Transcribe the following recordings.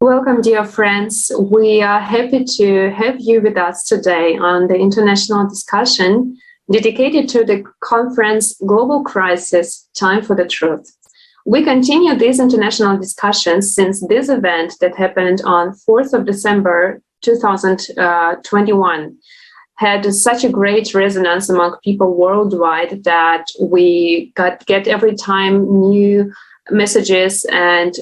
Welcome, dear friends. We are happy to have you with us today on the international discussion dedicated to the conference Global Crisis, Time for the Truth. We continue these international discussions since this event that happened on 4th of December 2021 had such a great resonance among people worldwide that we get every time new messages and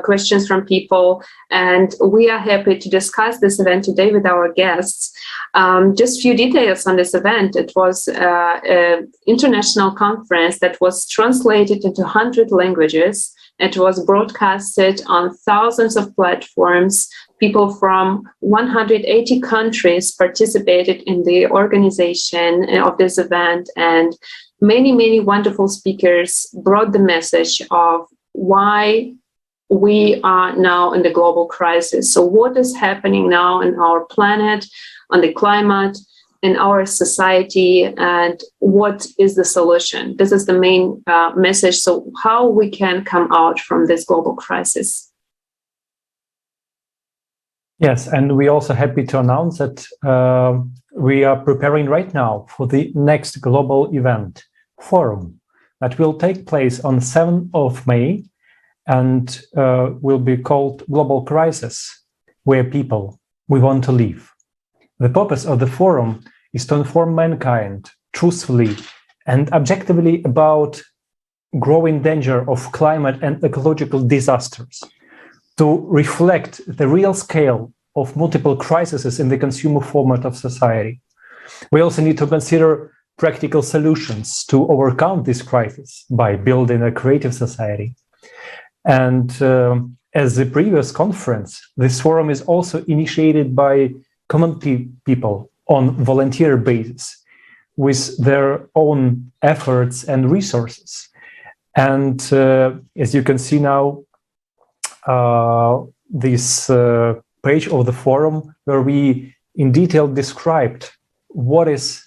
questions from people. And we are happy to discuss this event today with our guests. Just few details on this event. It was an international conference that was translated into 100 languages. It was broadcasted on thousands of platforms. People from 180 countries participated in the organization of this event, and many wonderful speakers brought the message of why we are now in the global crisis. So what is happening now in our planet, on the climate, in our society, and what is the solution? This is the main message. So how we can come out from this global crisis. Yes, and we're also happy to announce that we are preparing right now for the next global event, forum, that will take place on 7th of May and will be called Global Crisis, where people we want to live. The purpose of the forum is to inform mankind truthfully and objectively about growing danger of climate and ecological disasters, to reflect the real scale of multiple crises in the consumer format of society. We also need to consider practical solutions to overcome this crisis by building a creative society. And as the previous conference, this forum is also initiated by community people on volunteer basis with their own efforts and resources. And as you can see now, this page of the forum where we in detail described what is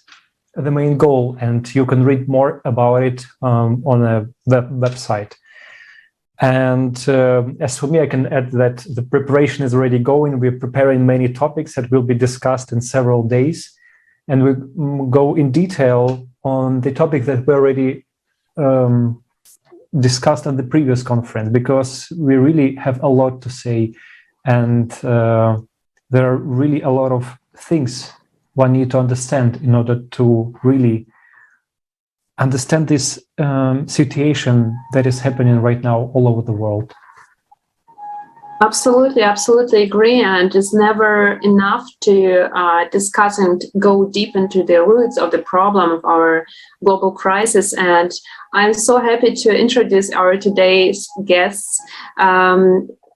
the main goal, and you can read more about it on a website. And as for me, I can add that the preparation is already going. We're preparing many topics that will be discussed in several days, and we go in detail on the topic that we already discussed at the previous conference, because we really have a lot to say, and there are really a lot of things one need to understand in order to really understand this situation that is happening right now all over the world. Absolutely agree. And it's never enough to discuss and go deep into the roots of the problem of our global crisis. And I'm so happy to introduce our today's guests,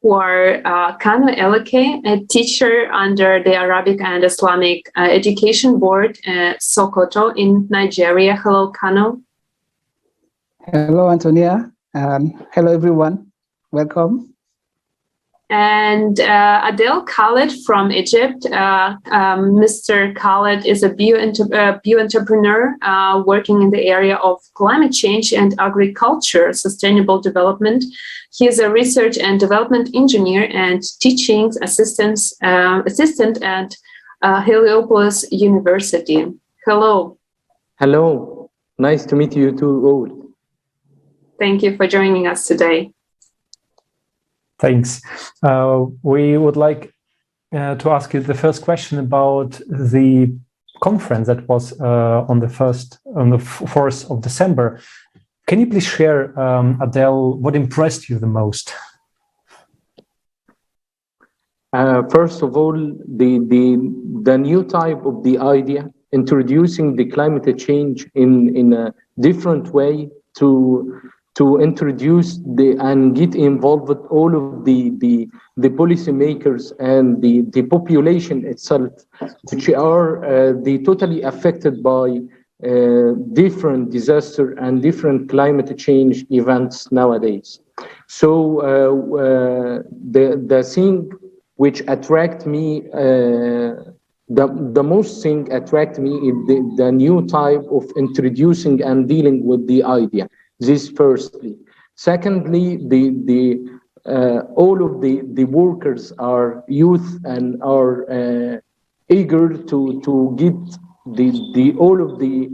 who are Kanu Eleke, a teacher under the Arabic and Islamic Education Board, Sokoto in Nigeria. Hello, Kanu. Hello, Antonia. Hello, everyone. Welcome. And Adel Khaled from Egypt. Mr. Khaled is a bio-entrepreneur working in the area of climate change and agriculture, sustainable development. He is a research and development engineer and teaching assistant at Heliopolis University. Hello. Hello. Nice to meet you too all. Thank you for joining us today. Thanks. We would like to ask you the first question about the conference that was on the 4th of December. Can you please share, Adel, what impressed you the most? First of all, the new type of the idea, introducing the climate change in a different way to introduce and get involved with all of the policymakers and the population itself, which are totally affected by different disaster and different climate change events nowadays. So the thing which attract me, the most thing attract me is the new type of introducing and dealing with the idea. This firstly. Secondly, the all of the workers are youth and are eager to get the all of the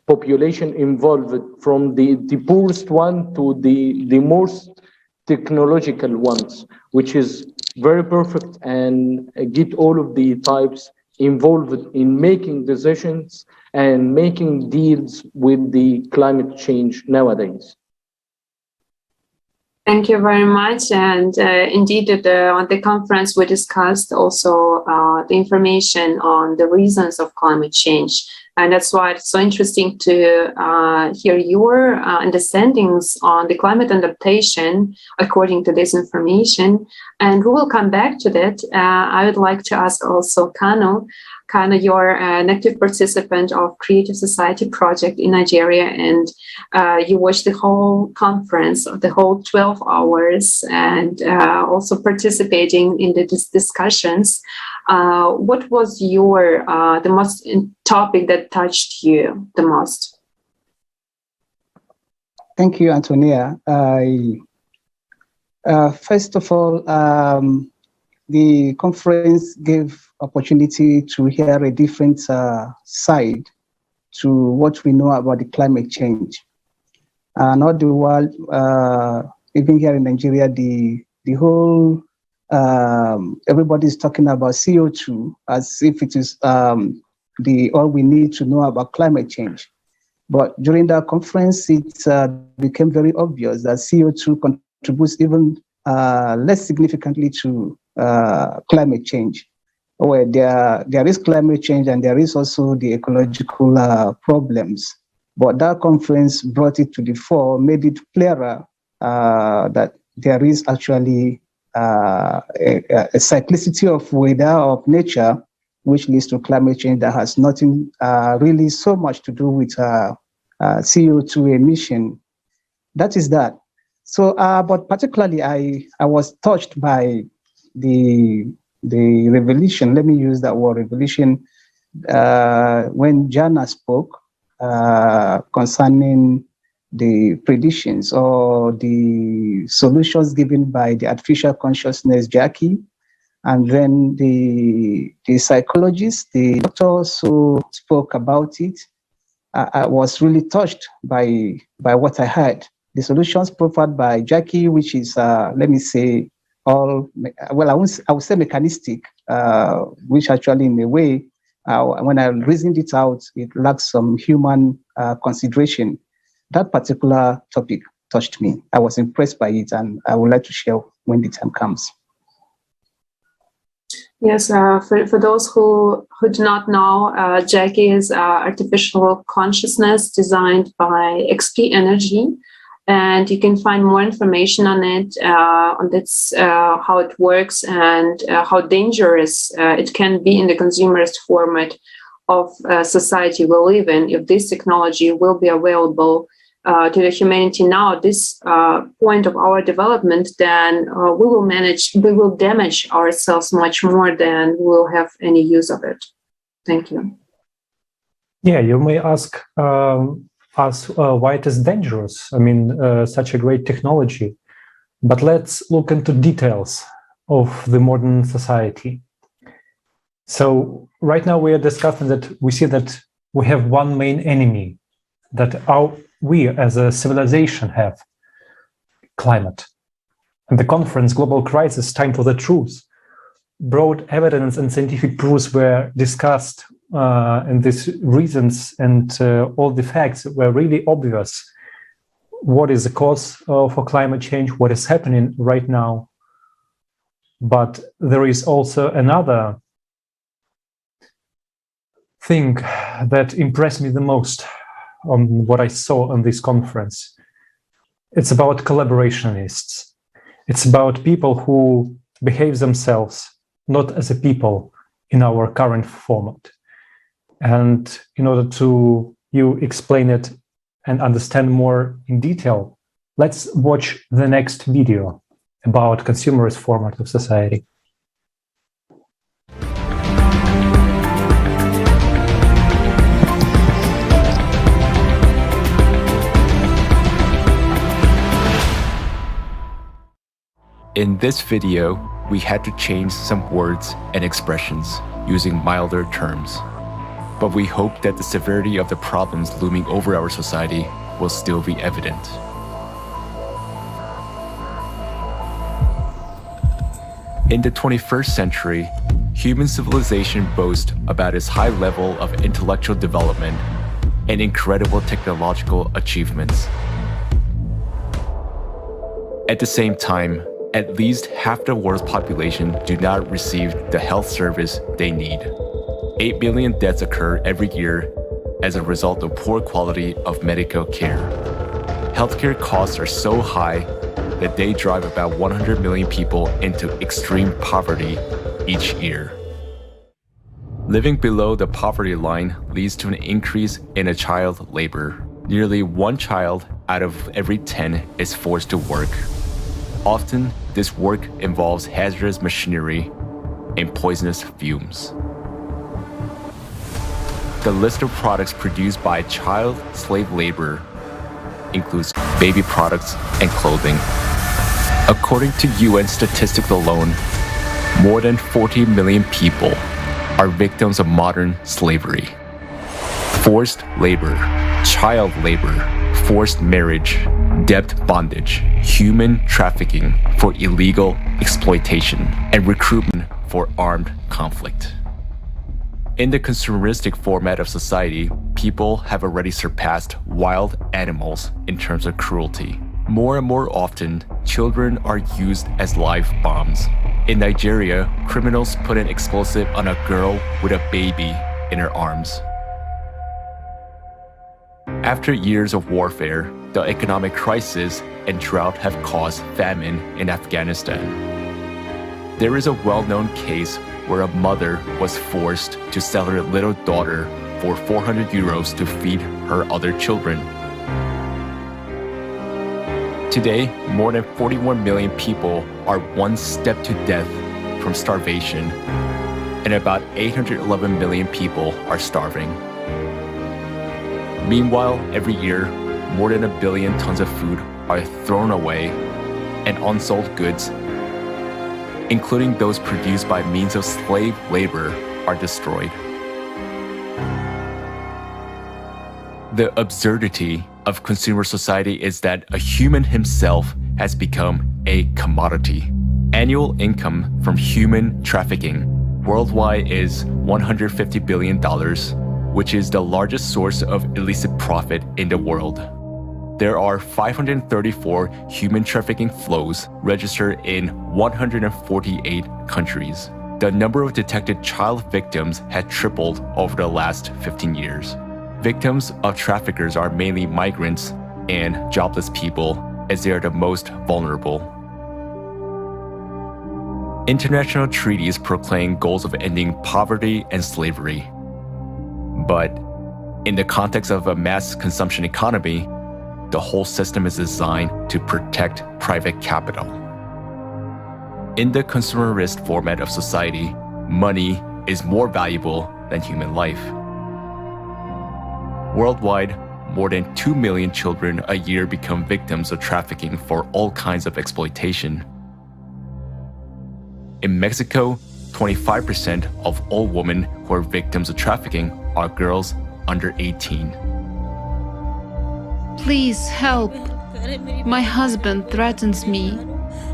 population involved, from the poorest one to the most technological ones, which is very perfect, and get all of the types involved in making decisions and making deals with the climate change nowadays. Thank you very much. And indeed, on the conference, we discussed also the information on the reasons of climate change. And that's why it's so interesting to hear your understandings on the climate adaptation according to this information. And we will come back to that. I would like to ask also Kanu. Kanu, you're an active participant of Creative Society project in Nigeria, and you watched the whole conference, the whole 12 hours, and also participating in the discussions. What was your the most topic that touched you the most? Thank you, Antonia. First of all, the conference gave opportunity to hear a different side to what we know about the climate change. Not the world, even here in Nigeria, the whole everybody's talking about CO2 as if it is all we need to know about climate change. But during that conference, it became very obvious that CO2 contributes even less significantly to climate change. Where there is climate change and there is also the ecological problems. But that conference brought it to the fore, made it clearer that there is actually a cyclicity of weather, of nature, which leads to climate change that has nothing really so much to do with CO2 emission. That is that. So, but particularly, I was touched by the revelation, let me use that word, revelation, when Jana spoke concerning the predictions or the solutions given by the artificial consciousness, Jackie, and then the psychologists, the doctors who spoke about it. I was really touched by what I heard. The solutions proffered by Jackie, which is, let me say, all, well, I would say mechanistic, which actually in a way, when I reasoned it out, it lacks some human consideration. That particular topic touched me. I was impressed by it, and I would like to share when the time comes. Yes, for those who do not know, Jackie is artificial consciousness designed by XP Energy. And you can find more information on it, on this, how it works and how dangerous it can be in the consumerist format of society we live in. If this technology will be available to the humanity now at this point of our development, then we will damage ourselves much more than we will have any use of it. Thank you. Yeah, you may ask us why it is dangerous. I mean, such a great technology. But let's look into details of the modern society. So right now we are discussing that we see that we have one main enemy that we as a civilization have: climate. And the conference, Global Crisis, Time for the Truth, broad evidence and scientific proofs were discussed, and these reasons and all the facts were really obvious. What is the cause for climate change? What is happening right now? But there is also another thing that impressed me the most on what I saw on this conference. It's about collaborationists. It's about people who behave themselves not as a people in our current format. And in order to you explain it and understand more in detail, let's watch the next video about consumerist format of society. In this video, we had to change some words and expressions using milder terms. But we hope that the severity of the problems looming over our society will still be evident. In the 21st century, human civilization boasts about its high level of intellectual development and incredible technological achievements. At the same time, at least half the world's population do not receive the health service they need. 8 million deaths occur every year as a result of poor quality of medical care. Healthcare costs are so high that they drive about 100 million people into extreme poverty each year. Living below the poverty line leads to an increase in child labor. Nearly 1 child out of every 10 is forced to work. Often, this work involves hazardous machinery and poisonous fumes. The list of products produced by child slave labor includes baby products and clothing. According to UN statistics alone, more than 40 million people are victims of modern slavery. Forced labor, child labor, forced marriage, debt bondage, human trafficking for illegal exploitation, and recruitment for armed conflict. In the consumeristic format of society, people have already surpassed wild animals in terms of cruelty. More and more often, children are used as live bombs. In Nigeria, criminals put an explosive on a girl with a baby in her arms. After years of warfare, the economic crisis and drought have caused famine in Afghanistan. There is a well-known case where a mother was forced to sell her little daughter for 400 euros to feed her other children. Today, more than 41 million people are one step to death from starvation, and about 811 million people are starving. Meanwhile, every year, more than 1 billion tons of food are thrown away, and unsold goods, including those produced by means of slave labor, are destroyed. The absurdity of consumer society is that a human himself has become a commodity. Annual income from human trafficking worldwide is $150 billion, which is the largest source of illicit profit in the world. There are 534 human trafficking flows registered in 148 countries. The number of detected child victims had tripled over the last 15 years. Victims of traffickers are mainly migrants and jobless people, as they are the most vulnerable. International treaties proclaim goals of ending poverty and slavery. But in the context of a mass consumption economy, the whole system is designed to protect private capital. In the consumerist format of society, money is more valuable than human life. Worldwide, more than 2 million children a year become victims of trafficking for all kinds of exploitation. In Mexico, 25% of all women who are victims of trafficking are girls under 18. Please help. My husband threatens me.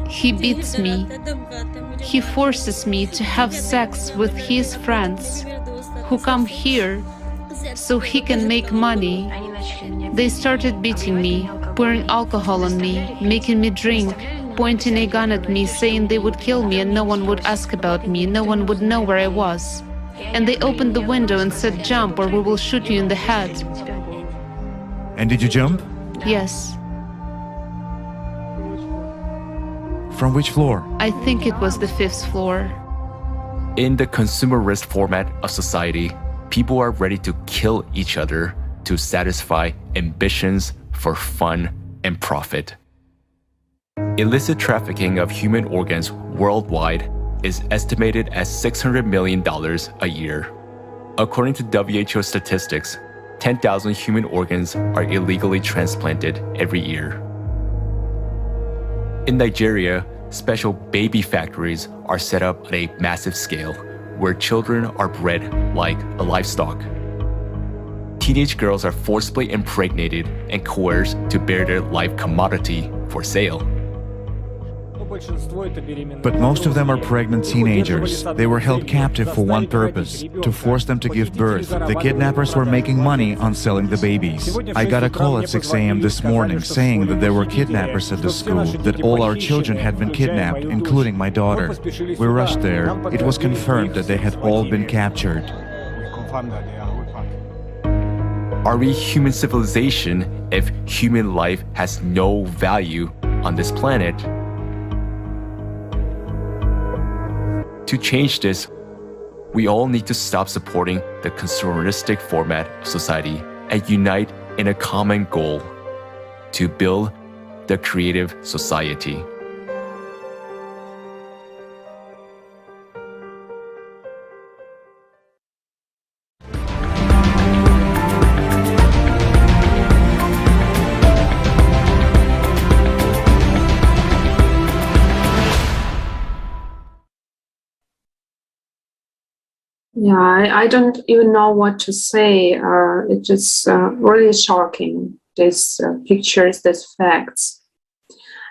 He beats me. He forces me to have sex with his friends who come here so he can make money. They started beating me, pouring alcohol on me, making me drink, pointing a gun at me, saying they would kill me and no one would ask about me, no one would know where I was. And they opened the window and said, "Jump or we will shoot you in the head." And did you jump? Yes. From which floor? I think it was the 5th floor. In the consumerist format of society, people are ready to kill each other to satisfy ambitions for fun and profit. Illicit trafficking of human organs worldwide is estimated at $600 million a year. According to WHO statistics, 10,000 human organs are illegally transplanted every year. In Nigeria, special baby factories are set up on a massive scale where children are bred like a livestock. Teenage girls are forcibly impregnated and coerced to bear their life commodity for sale. But most of them are pregnant teenagers. They were held captive for one purpose, to force them to give birth. The kidnappers were making money on selling the babies. I got a call at 6 a.m. this morning saying that there were kidnappers at the school, that all our children had been kidnapped, including my daughter. We rushed there. It was confirmed that they had all been captured. Are we human civilization if human life has no value on this planet? To change this, we all need to stop supporting the consumeristic format of society and unite in a common goal to build the creative society. Yeah, I don't even know what to say. It's just really shocking, these pictures, these facts.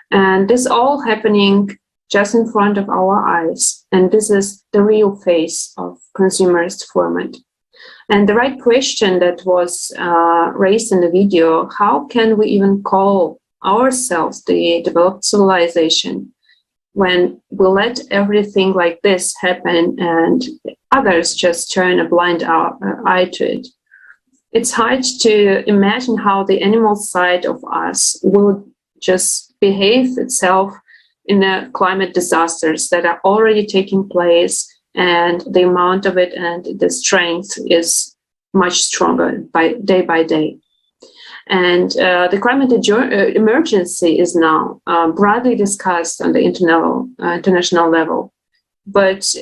And this all happening just in front of our eyes. And this is the real face of consumerist format. And the right question that was raised in the video, how can we even call ourselves the developed civilization when we let everything like this happen and others just turn a blind eye to it? It's hard to imagine how the animal side of us will just behave itself in the climate disasters that are already taking place, and the amount of it and the strength is much stronger by day. And the climate emergency is now broadly discussed on the international level. But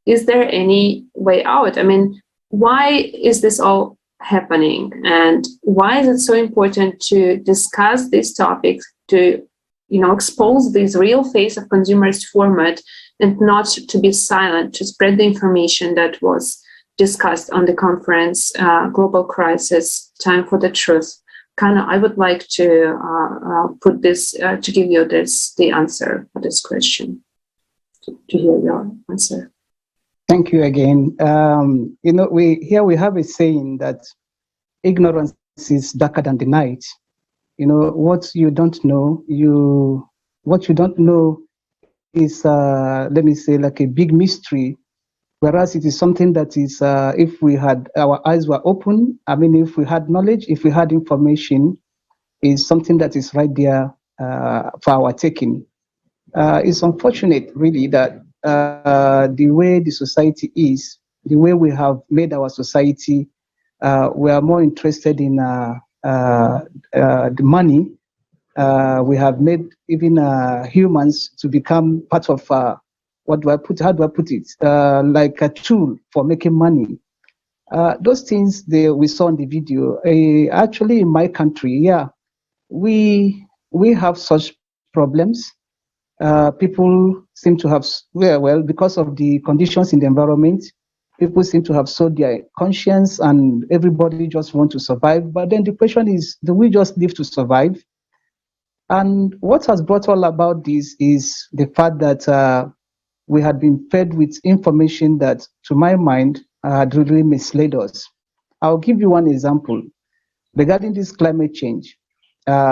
is there any way out? I mean, why is this all happening? And why is it so important to discuss these topics, to expose this real face of consumerist format and not to be silent, to spread the information that was discussed on the conference, Global Crisis, Time for the Truth? Kanu, I would like to put this, to give you the answer for this question, to hear your answer. Thank you again. We have a saying that ignorance is darker than the night. What you don't know is, let me say, like a big mystery. Whereas it is something that is, if we had our eyes were open, if we had knowledge, if we had information, is something that is right there for our taking. It's unfortunate, really, that the way the society is, the way we have made our society, we are more interested in the money. We have made even humans to become part of how do I put it? Like a tool for making money. Those things we saw in the video. Actually, in my country, we have such problems. People seem to have, because of the conditions in the environment, people seem to have sold their conscience, and everybody just want to survive. But then the question is, do we just live to survive? And what has brought all about this is the fact that we had been fed with information that, to my mind, had really misled us. I'll give you one example. Regarding this climate change,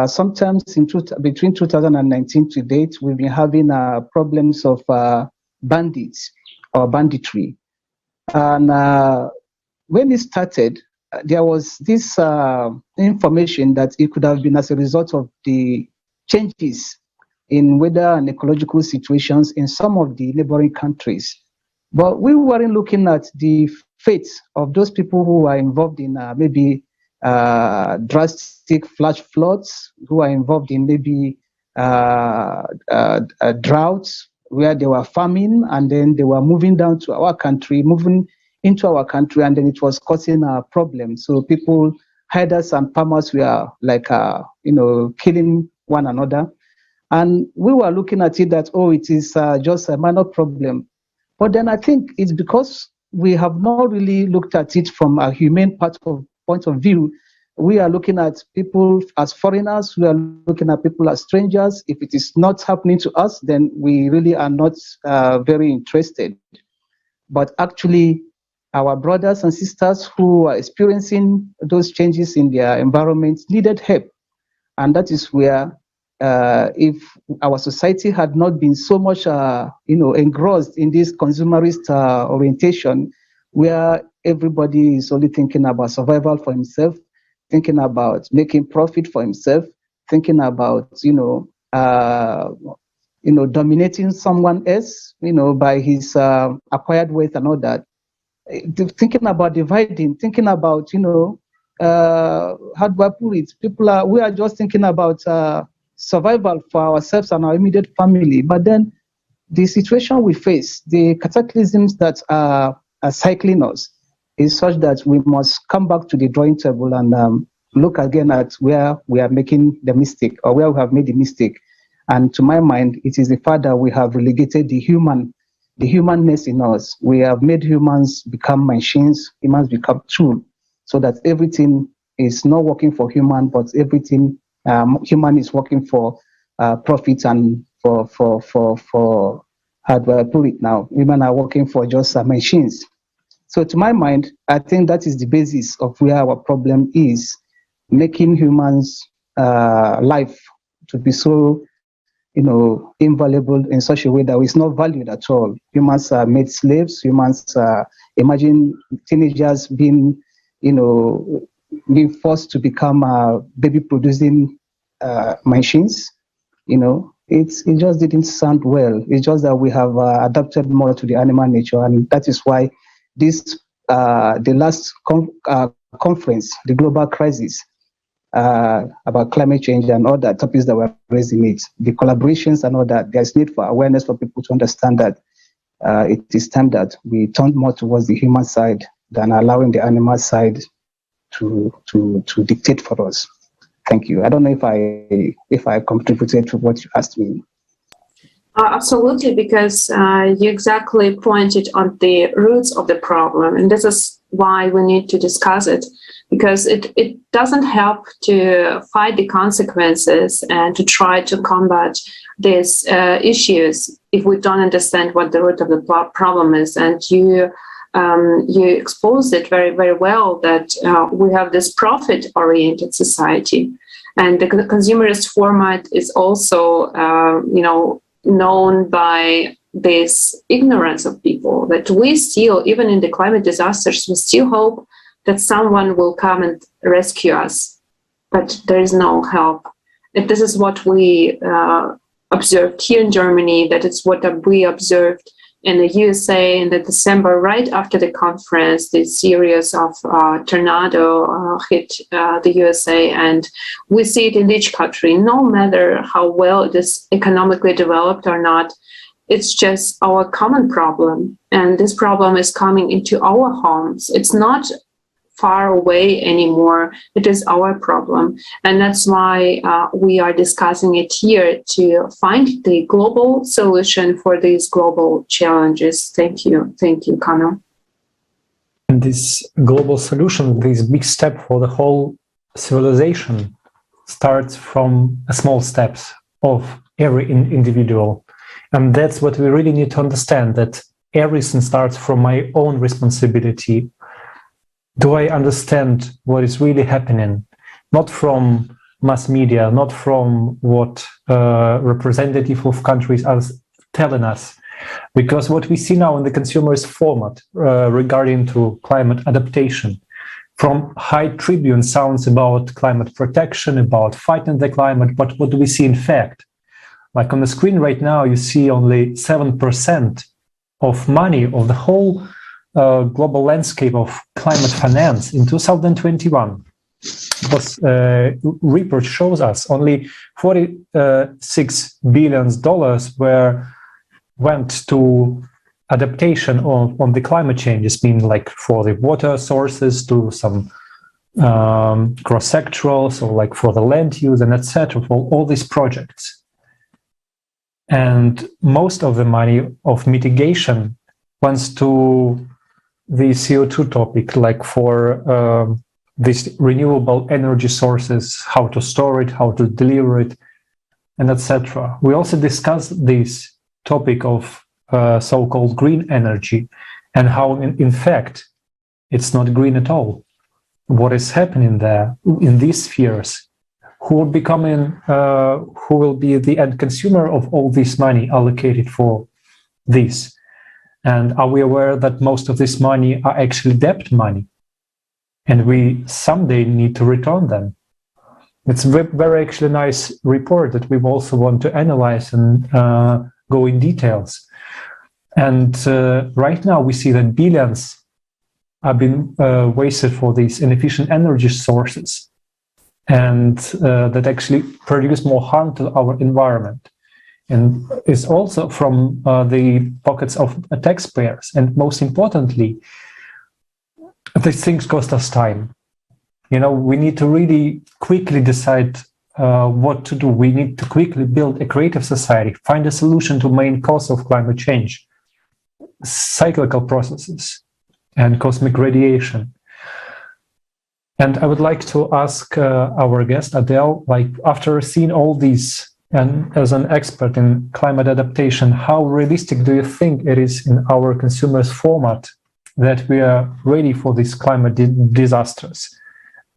sometimes between 2019 to date, we've been having problems of bandits or banditry. And when it started, there was this information that it could have been as a result of the changes in weather and ecological situations in some of the neighboring countries. But we weren't looking at the fate of those people who are involved in maybe drastic flash floods, who are involved in maybe droughts, where they were farming, and then they were moving into our country, and then it was causing a problem. So herders and farmers were like, killing one another. And we were looking at it that, oh, it is just a minor problem. But then I think it's because we have not really looked at it from a humane point of view. We are looking at people as foreigners. We are looking at people as strangers. If it is not happening to us, then we really are not very interested. But actually, our brothers and sisters who are experiencing those changes in their environment needed help. And that is where, if our society had not been so much, engrossed in this consumerist orientation, where everybody is only thinking about survival for himself, thinking about making profit for himself, thinking about, dominating someone else, by his acquired wealth and all that. Thinking about dividing, thinking about, how do I put it? We are just thinking about survival for ourselves and our immediate family. But then the situation we face, the cataclysms that are cycling us, is such that we must come back to the drawing table and look again at where we are making the mistake, or where we have made the mistake. And to my mind, it is the fact that we have relegated the humanness in us. We have made humans become machines, humans become tools, so that everything is not working for human, but everything human is working for profit and for how do I put it now? Women are working for just machines. So to my mind, I think that is the basis of where our problem is, making humans' life to be so, invaluable in such a way that it's not valued at all. Humans are made slaves. Humans, imagine teenagers being forced to become baby-producing machines. It just didn't sound well. It's just that we have adapted more to the animal nature, and that is why this the last conference, the global crisis about climate change and all the topics that were raising it, the collaborations and all that, there's need for awareness for people to understand that it is time that we turn more towards the human side than allowing the animal side to dictate for us. Thank you. I don't know if I contributed to what you asked me. Absolutely, because you exactly pointed on the roots of the problem, and this is why we need to discuss it, because it doesn't help to fight the consequences and to try to combat these issues if we don't understand what the root of the problem is. And you exposed it very, very well, that we have this profit-oriented society, and the consumerist format is also, known by this ignorance of people, that we still, even in the climate disasters, we still hope that someone will come and rescue us, but there is no help. And this is what we observed here in Germany, that it's what we observed in the USA in the December, right after the conference. The series of tornado hit the USA, and we see it in each country. No matter how well it is economically developed or not, it's just our common problem. And this problem is coming into our homes. It's not far away anymore. It is our problem. And that's why we are discussing it here, to find the global solution for these global challenges. Thank you. Thank you, Kanu. And this global solution, this big step for the whole civilization, starts from small steps of every individual. And that's what we really need to understand, that everything starts from my own responsibility. Do I understand what is really happening? Not from mass media, not from what representative of countries are telling us. Because what we see now in the consumerist format regarding to climate adaptation, from high tribune sounds about climate protection, about fighting the climate, but what do we see in fact? Like on the screen right now, you see only 7% of money of the whole global landscape of climate finance in 2021. Because report shows us only $46 billion went to adaptation on the climate changes, meaning like for the water sources, to some cross-sectoral, so like for the land use and etc., for all these projects. And most of the money of mitigation wants to the CO2 topic, like for these renewable energy sources, how to store it, how to deliver it, and etc. We also discussed this topic of so-called green energy and how, in fact, it's not green at all. What is happening there in these spheres? Who will be the end consumer of all this money allocated for this? And are we aware that most of this money are actually debt money? And we someday need to return them. It's a very actually nice report that we also want to analyze and go in details. And right now we see that billions have been wasted for these inefficient energy sources, and that actually produce more harm to our environment. And is also from the pockets of taxpayers. And most importantly, these things cost us time. You know, we need to really quickly decide what to do. We need to quickly build a creative society, find a solution to main cause of climate change, cyclical processes, and cosmic radiation. And I would like to ask our guest, Adel, like after seeing all these, and as an expert in climate adaptation, how realistic do you think it is in our consumerist format that we are ready for these climate disasters?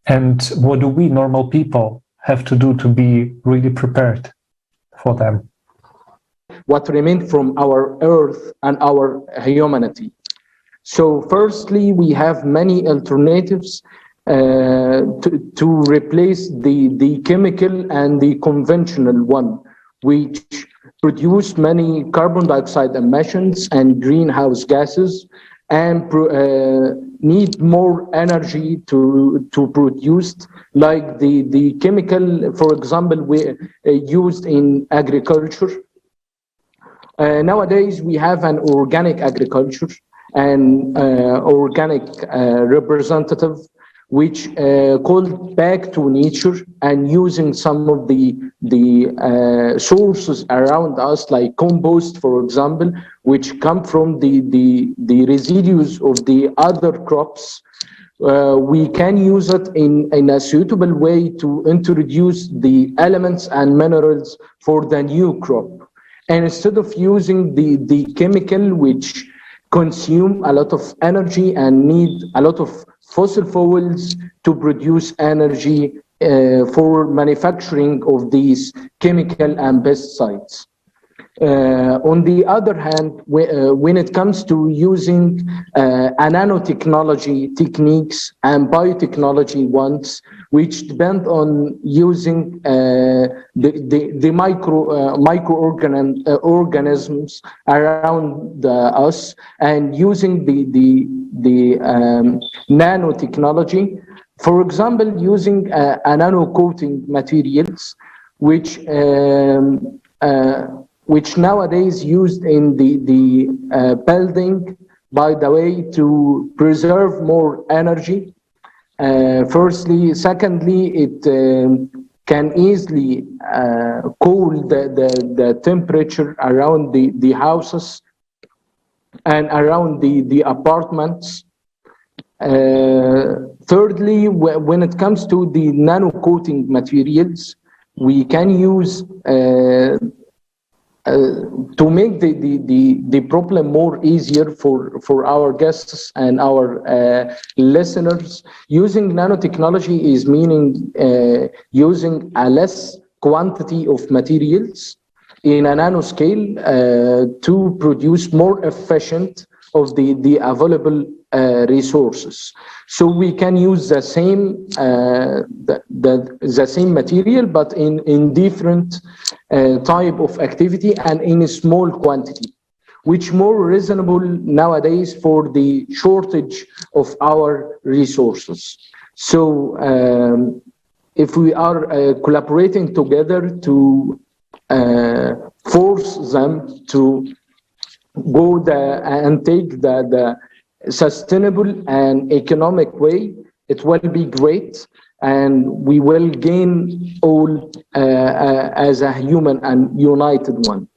And what do we, normal people, have to do to be really prepared for them? What remained from our earth and our humanity. So firstly, we have many alternatives to replace the chemical and the conventional one, which produce many carbon dioxide emissions and greenhouse gases, and need more energy to produce, like the chemical, for example, we used in agriculture. Nowadays, we have an organic agriculture and organic representative, which called back to nature and using some of the sources around us, like compost, for example, which come from the residues of the other crops. We can use it in a suitable way to introduce the elements and minerals for the new crop. And instead of using the chemical, which consume a lot of energy and need a lot of fossil fuels to produce energy for manufacturing of these chemical and pesticides. On the other hand, when it comes to using nanotechnology techniques and biotechnology ones, which depend on using the microorganisms around us, and using the nanotechnology, for example, using nano coating materials, which nowadays used in the building, by the way, to preserve more energy. Firstly, secondly, it can easily cool the temperature around the houses and around the apartments. Thirdly, when it comes to the nano coating materials, we can use to make the problem more easier for our guests and our listeners. Using nanotechnology is meaning using a less quantity of materials in a nanoscale to produce more efficient of the available resources. So we can use the same the same material, but in different type of activity and in a small quantity, which more reasonable nowadays for the shortage of our resources. So if we are collaborating together to force them to go and take the sustainable and economic way, it will be great, and we will gain all as a human and united one.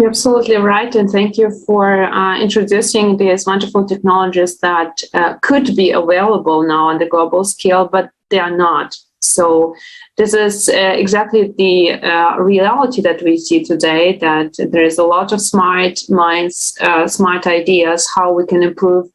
You're absolutely right, and thank you for introducing these wonderful technologies that could be available now on the global scale, but they are not. So this is exactly the reality that we see today, that there is a lot of smart minds, smart ideas, how we can improve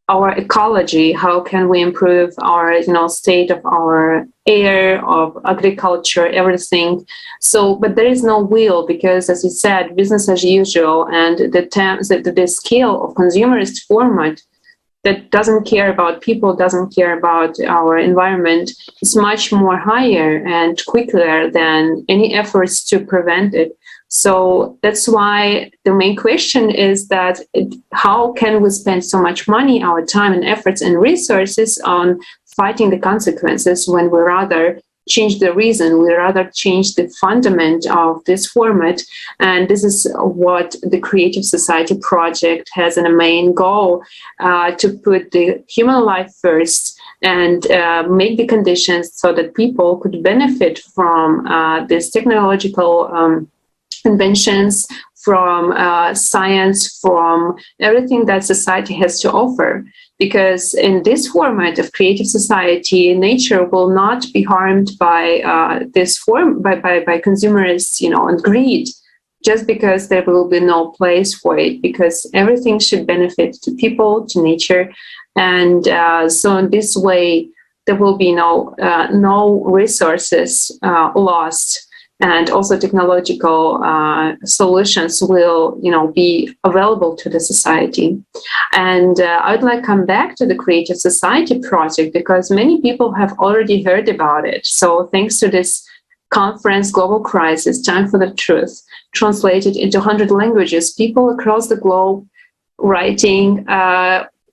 our ecology, how can we improve our state of our air, of agriculture, everything. So, but there is no will, because as you said, business as usual, and the scale of consumerist format that doesn't care about people, doesn't care about our environment, is much more higher and quicker than any efforts to prevent it. So that's why the main question is that how can we spend so much money, our time and efforts and resources on fighting the consequences when we rather change the reason, we rather change the fundament of this format. And this is what the Creative Society project has in a main goal, to put the human life first and make the conditions so that people could benefit from this technological inventions, from science, from everything that society has to offer. Because in this format of Creative Society, nature will not be harmed by this form, by consumerists, and greed, just because there will be no place for it, because everything should benefit to people, to nature. And so in this way, there will be no resources lost. And also technological solutions will, be available to the society. And I'd like to come back to the Creative Society project, because many people have already heard about it. So thanks to this conference, Global Crisis, Time for the Truth, translated into 100 languages, people across the globe writing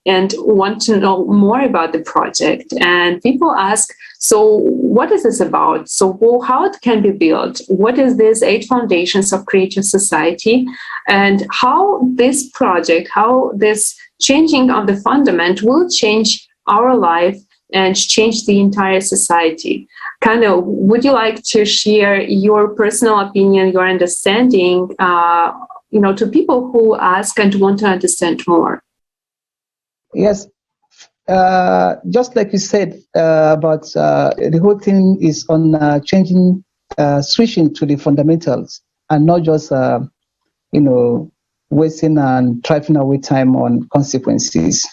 and want to know more about the project. And people ask, so what is this about? So how it can be built? What is this 8 foundations of Creative Society? And how this project, how this changing of the fundament will change our life and change the entire society? Kanu, would you like to share your personal opinion, your understanding, to people who ask and want to understand more? Yes. Just like you said about the whole thing is on changing, switching to the fundamentals, and not just wasting and trifling away time on consequences.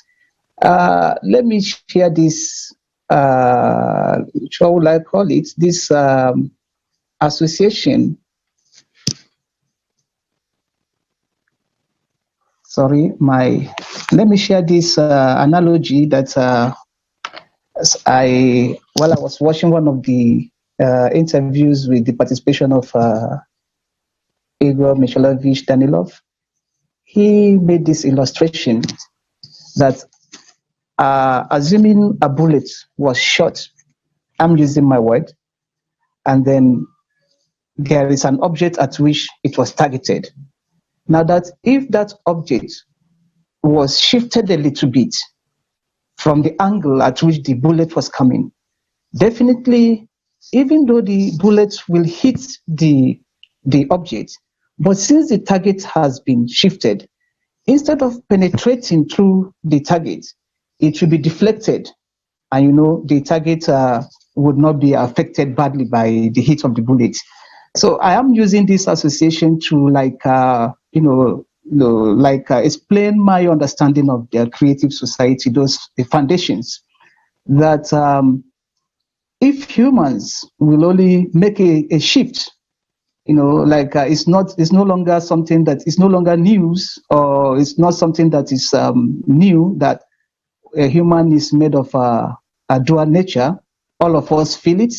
Let me share this. How would I call it? This association. Let me share this analogy that while I was watching one of the interviews with the participation of Igor Mikhailovich Danilov, he made this illustration that assuming a bullet was shot, I'm using my word, and then there is an object at which it was targeted. Now that if that object was shifted a little bit from the angle at which the bullet was coming, definitely, even though the bullet will hit the object, but since the target has been shifted, instead of penetrating through the target, it will be deflected, and the target would not be affected badly by the hit of the bullet. So I am using this association to explain my understanding of the Creative Society, the foundations, that if humans will only make a shift, it's no longer something that is no longer news, or it's not something that is new, that a human is made of a dual nature. All of us feel it.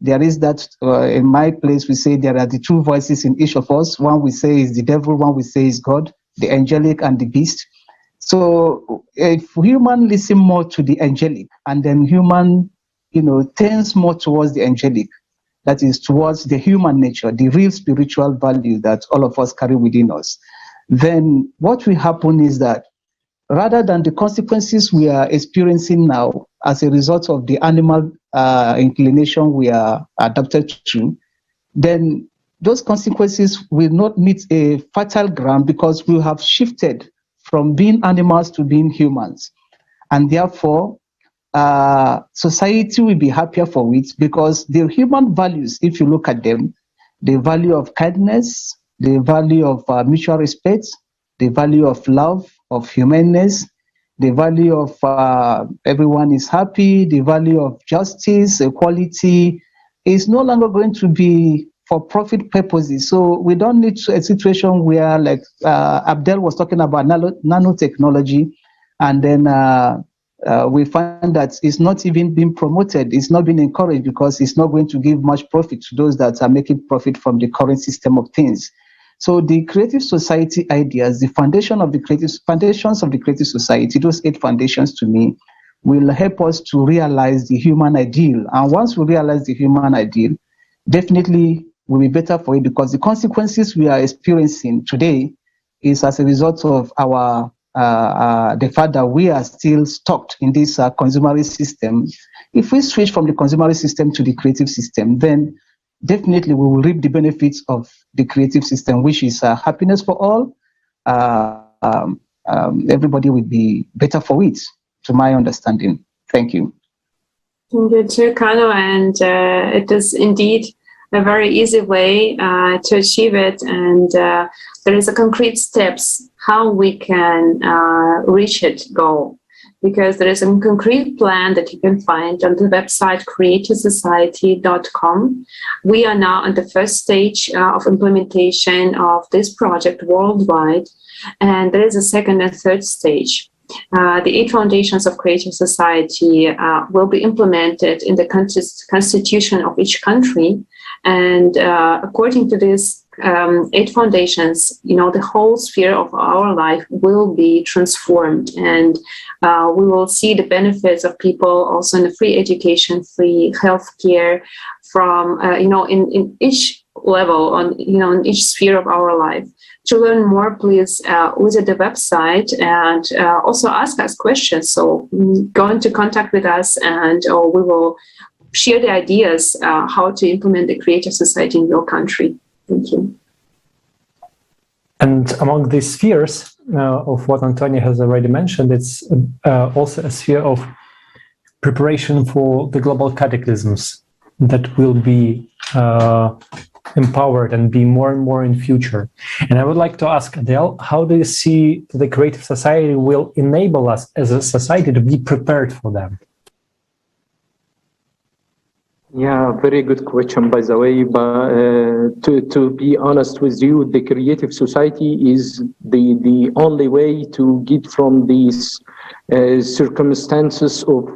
There is that, in my place, we say there are the 2 voices in each of us. One we say is the devil, one we say is God, the angelic and the beast. So if human listen more to the angelic, and then human, tends more towards the angelic, that is towards the human nature, the real spiritual value that all of us carry within us, then what will happen is that rather than the consequences we are experiencing now as a result of the animal inclination we are adapted to, then those consequences will not meet a fertile ground because we have shifted from being animals to being humans. And therefore, society will be happier for it because the human values, if you look at them, the value of kindness, the value of mutual respect, the value of love, of humanness, the value of everyone is happy, the value of justice, equality, is no longer going to be for profit purposes. So we don't need a situation where, like Abdel was talking about nanotechnology, and then we find that it's not even being promoted, it's not being encouraged because it's not going to give much profit to those that are making profit from the current system of things. So the creative society ideas, the foundations of the creative society, those 8 foundations to me, will help us to realize the human ideal. And once we realize the human ideal, definitely will be better for it because the consequences we are experiencing today is as a result of our the fact that we are still stuck in this consumerist system. If we switch from the consumerist system to the creative system, then definitely we will reap the benefits of the creative system, which is happiness for all. Everybody will be better for it, to my understanding. Thank you. Thank you too, Kanu, and it is indeed a very easy way to achieve it, and there is a concrete steps how we can reach it goal, because there is a concrete plan that you can find on the website creativesociety.com. We are now on the first stage of implementation of this project worldwide, and there is a second and third stage. The 8 foundations of creative society will be implemented in the constitution of each country. And according to these 8 foundations, the whole sphere of our life will be transformed, and we will see the benefits of people also in the free education, free healthcare, from in each level, in each sphere of our life. To learn more, please visit the website and also ask us questions. So go into contact with us, and we will share the ideas how to implement the creative society in your country. Thank you. And among these spheres of what Antonia has already mentioned, it's also a sphere of preparation for the global cataclysms that will be empowered and be more and more in future. And I would like to ask Adel, how do you see the creative society will enable us as a society to be prepared for them? Yeah, very good question, by the way. But to be honest with you, the creative society is the only way to get from these circumstances of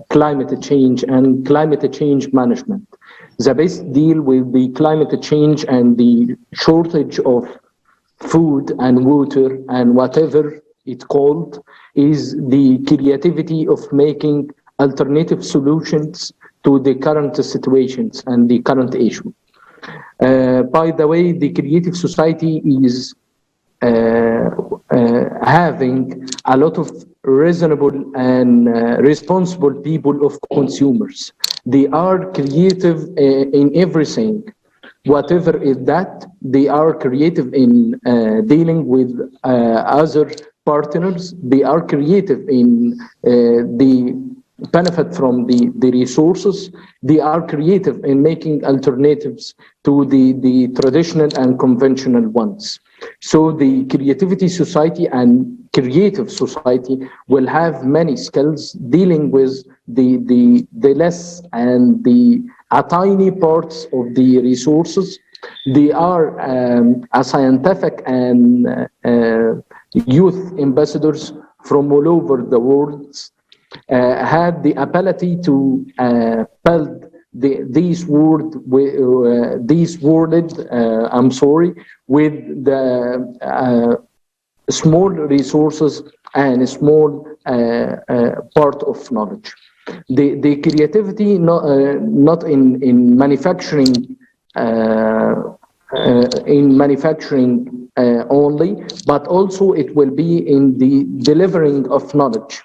climate change and climate change management. The best deal with the climate change and the shortage of food and water and whatever it's called is the creativity of making alternative solutions to the current situations and the current issue. By the way, the creative society is having a lot of reasonable and responsible people of consumers. They are creative in everything. Whatever is that, they are creative in dealing with other partners. They are creative in the benefit from the resources. They are creative in making alternatives to the traditional and conventional ones. So the creativity society and creative society will have many skills dealing with the less and the tiny parts of the resources. They are a scientific and youth ambassadors from all over the world, had the ability to build these world with the small resources and a small part of knowledge. The creativity not in manufacturing only, but also it will be in the delivering of knowledge.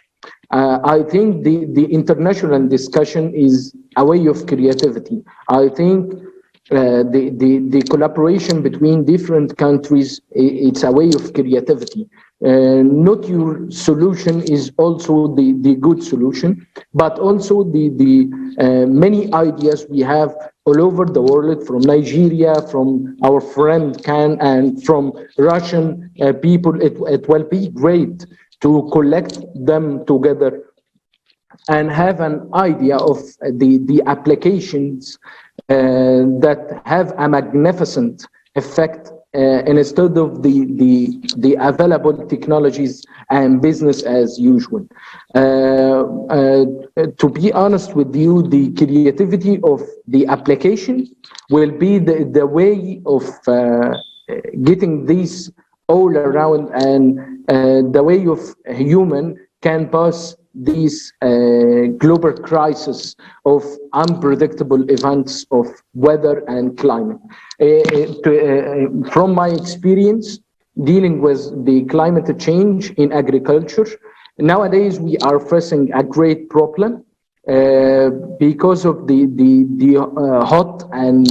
I think the international discussion is a way of creativity. I think the collaboration between different countries, it's a way of creativity. Not your solution is also the good solution, but also the many ideas we have all over the world, from Nigeria, from our friend Kanu, and from Russian people. It will be great to collect them together and have an idea of the applications that have a magnificent effect instead of the available technologies and business as usual. To be honest with you, the creativity of the application will be the way of getting these all around, and the way of human can pass these global crisis of unpredictable events of weather and climate. From my experience dealing with the climate change in agriculture, nowadays we are facing a great problem because of the hot and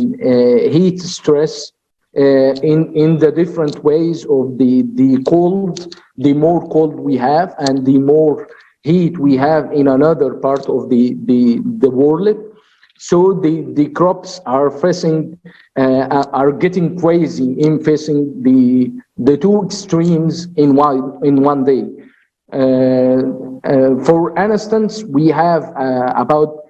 heat stress in the different ways of the cold. The more cold we have and the more heat we have in another part of the world. So the crops are facing, are getting crazy in facing the two extremes in one day. For instance, we have about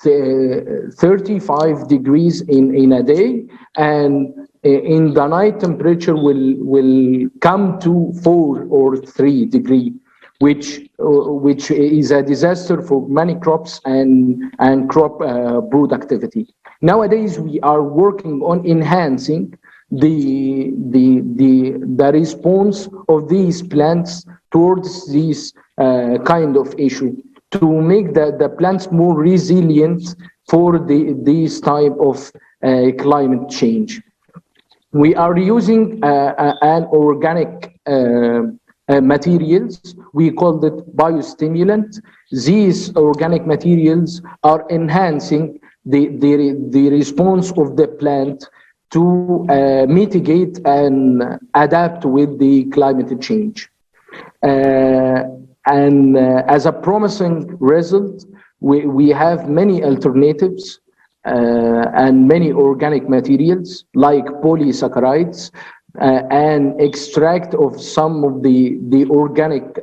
35 degrees in a day, and in the night temperature will come to 4 or 3 degrees, which is a disaster for many crops and crop productivity. Nowadays, we are working on enhancing the response of these plants towards this kind of issue, to make the plants more resilient for this type of climate change. We are using an organic materials. We call it biostimulant. These organic materials are enhancing the response of the plant to mitigate and adapt with the climate change. And as a promising result, we have many alternatives and many organic materials like polysaccharides and extract of some of the organic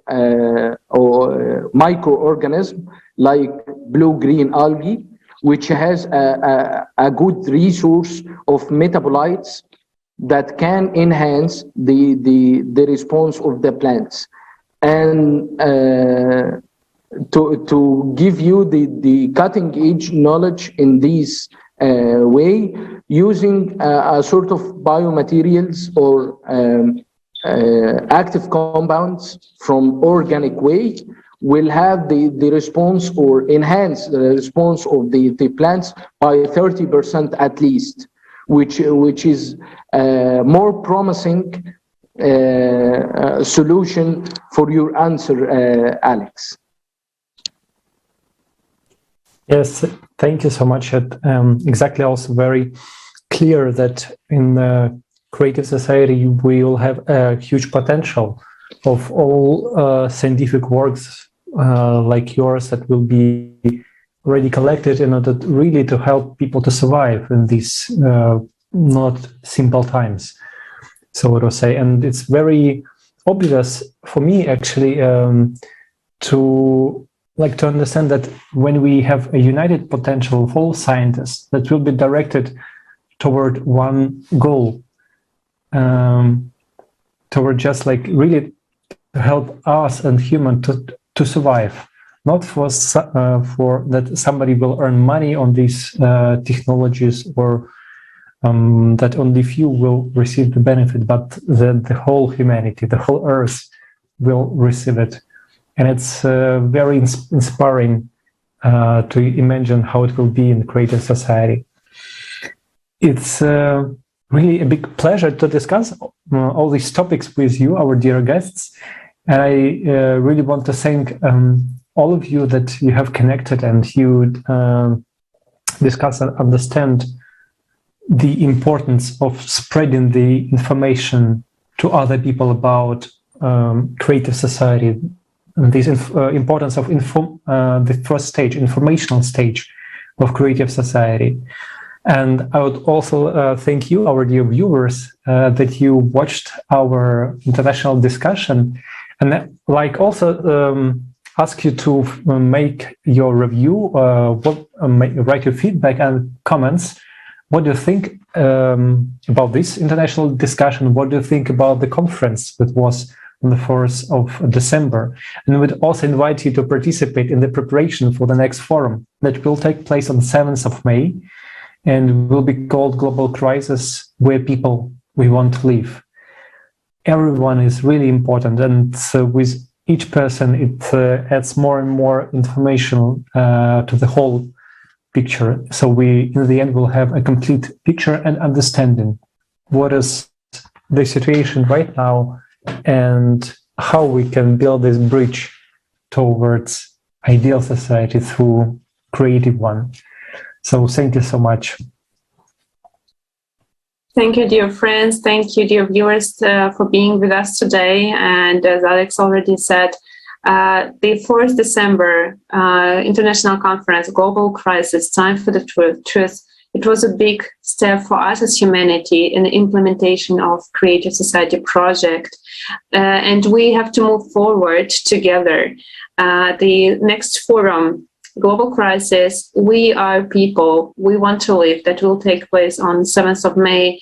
or microorganisms like blue-green algae, which has a good resource of metabolites that can enhance the response of the plants. And to give you the cutting edge knowledge in this way, using a sort of biomaterials or active compounds from organic way, will have the response or enhance the response of the plants by 30% at least, which is more promising solution for your answer, Alex. Yes, thank you so much. Exactly, also very clear that in the creative society we will have a huge potential of all scientific works like yours that will be already collected in order really to help people to survive in these not simple times, so to say. And it's very obvious for me actually to understand that when we have a united potential of all scientists that will be directed toward one goal, toward just really to help us and human to survive, not for that somebody will earn money on these technologies, or that only few will receive the benefit, but that the whole humanity, the whole earth will receive it. And it's very inspiring to imagine how it will be in creative society. It's really a big pleasure to discuss all these topics with you, our dear guests. And I really want to thank all of you that you have connected and you discuss and understand the importance of spreading the information to other people about creative society, and this importance of the first stage, informational stage of creative society. And I would also thank you, our dear viewers, that you watched our international discussion, and also ask you to make your review, write your feedback and comments. What do you think about this international discussion? What do you think about the conference that was on the 4th of December? And we would also invite you to participate in the preparation for the next forum that will take place on 7th of May and will be called Global Crisis, Where People We Want to Live. Everyone is really important, and with each person it adds more and more information to the whole picture. So we, in the end, will have a complete picture and understanding what is the situation right now and how we can build this bridge towards ideal society through creative one. So thank you so much. Thank you, dear friends. Thank you, dear viewers, for being with us today. And as Alex already said, the 4th December International Conference, Global Crisis, Time for the Truth, it was a big step for us as humanity in the implementation of Creative Society project. And we have to move forward together. The next forum, Global Crisis, We Are People, We Want to Live, that will take place on 7th of May,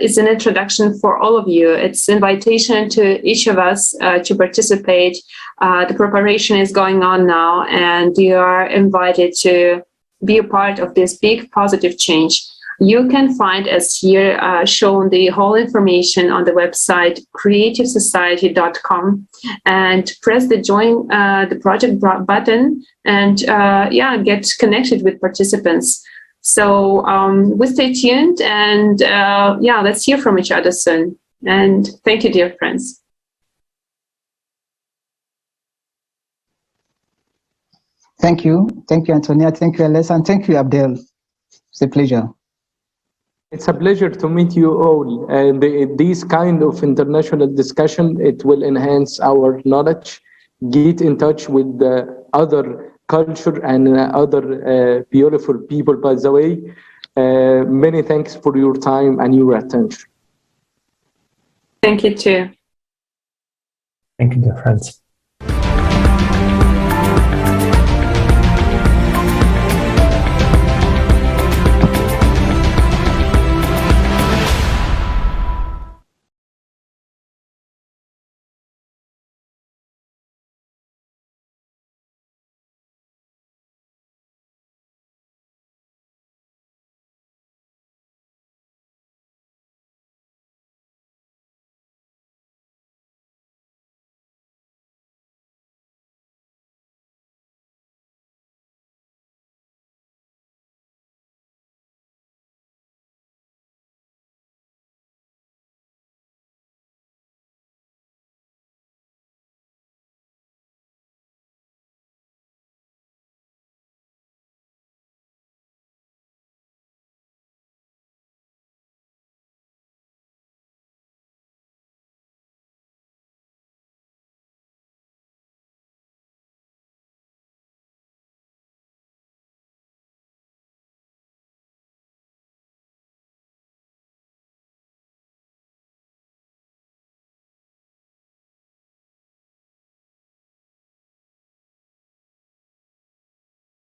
is an introduction for all of you. It's an invitation to each of us to participate. The preparation is going on now, and you are invited to be a part of this big positive change. You can find, as here shown, the whole information on the website creativesociety.com, and press the join the project button and get connected with participants. So we stay tuned, and let's hear from each other soon. And thank you, dear friends. Thank you, Antonia. Thank you, Alessa, and thank you, Abdel. It's a pleasure. It's a pleasure to meet you all. And this kind of international discussion, it will enhance our knowledge, get in touch with other culture and other beautiful people, by the way. Many thanks for your time and your attention. Thank you too. Thank you, dear friends.